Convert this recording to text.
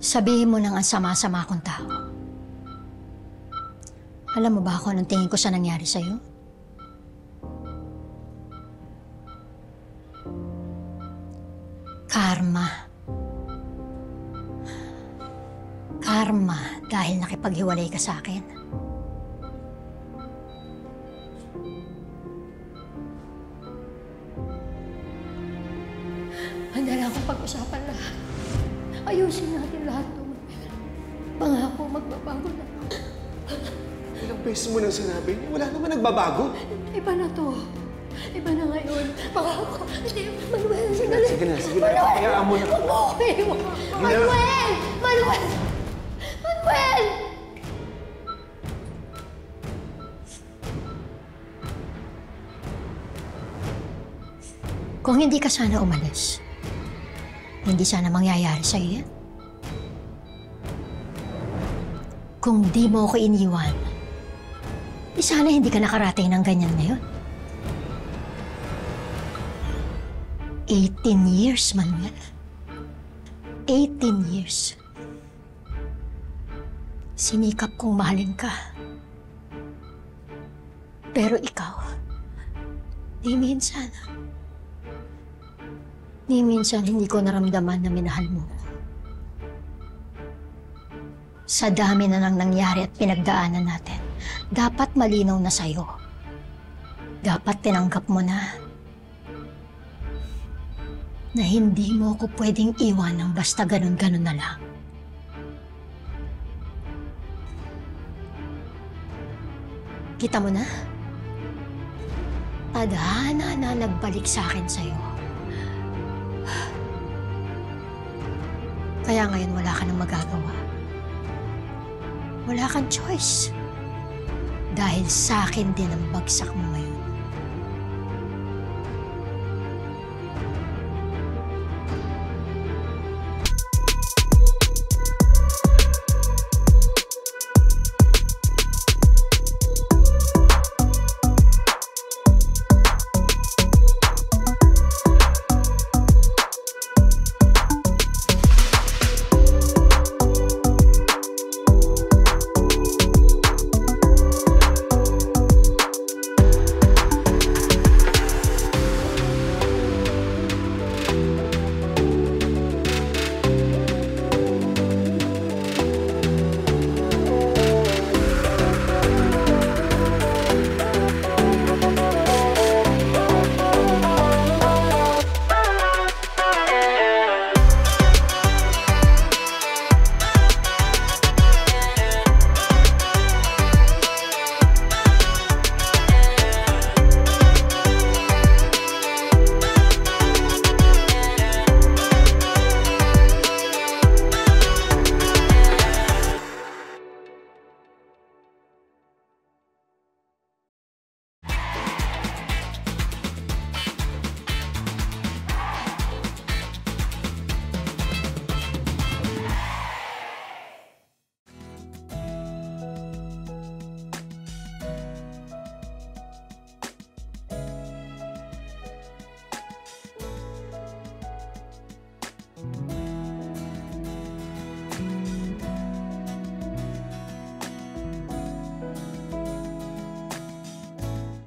Sabihin mo nang ang sama-sama kong tao. Alam mo ba kung anong tingin ko sa nangyari sa'yo? Karma. Karma dahil nakipaghiwalay ka sa akin. Handa na akong pag-usapan lahat. Ayusin natin lahat ng pangako magbabago na. Ilang beses mo nang sinabi niya, wala naman nagbabago. Iba na to. Iba na ngayon. Pangako. Hindi, Manuel, sandali. Sige na. Kaya mo na. Manuel! Manuel! Manuel! Kung hindi ka sana umalis, hindi sana mangyayari sa'yo yan. Kung di mo ako iniwan, di sana hindi ka nakarating ng ganyan ngayon. 18 years, Manuel. 18 years. Sinikap kong mahalin ka. Pero ikaw, di minsan hindi ko naramdaman na minahal mo. Sa dami na nang nangyari at pinagdaanan natin, dapat malinaw na sa'yo. Dapat tinanggap mo na hindi mo ako pwedeng iwan ng basta ganun-ganun na lang. Kita mo na? Tadhana na nagbalik sa akin sa'yo. Kaya ngayon wala ka nang magagawa. Wala kang choice. Dahil sa akin din ang bagsak mo ngayon.